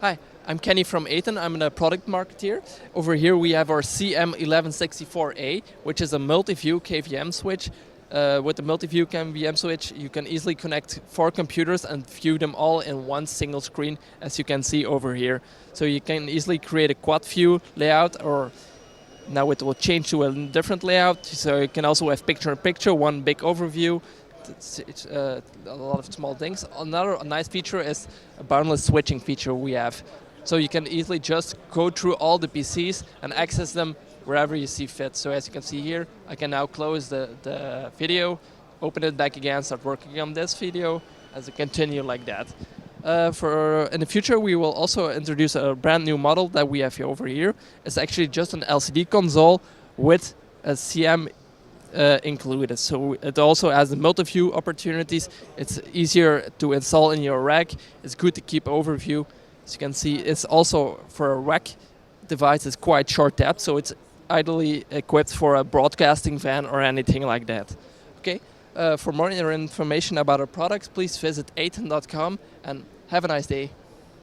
Hi, I'm Kenny from ATEN. I'm a product marketeer. Over here we have our CM1164A, which is a multi-view KVM switch. With the multi-view KVM switch, you can easily connect 4 computers and view them all in one single screen, as you can see over here. So you can easily create a quad view layout, or now it will change to a different layout. So you can also have picture-in-picture, one big overview. It's a lot of small things. Another nice feature is a boundless switching feature we have. So you can easily just go through all the PCs and access them wherever you see fit. So as you can see here, I can now close the video, open it back again, start working on this video, as I continue like that. In the future, we will also introduce a brand new model that we have over here. It's actually just an LCD console with a CM included. So it also has the multi-view opportunities. It's easier to install in your rack. It's good to keep overview. As you can see, it's also for a rack device. It's quite short depth, so it's ideally equipped for a broadcasting van or anything like that. Okay. For more information about our products, please visit aten.com and have a nice day.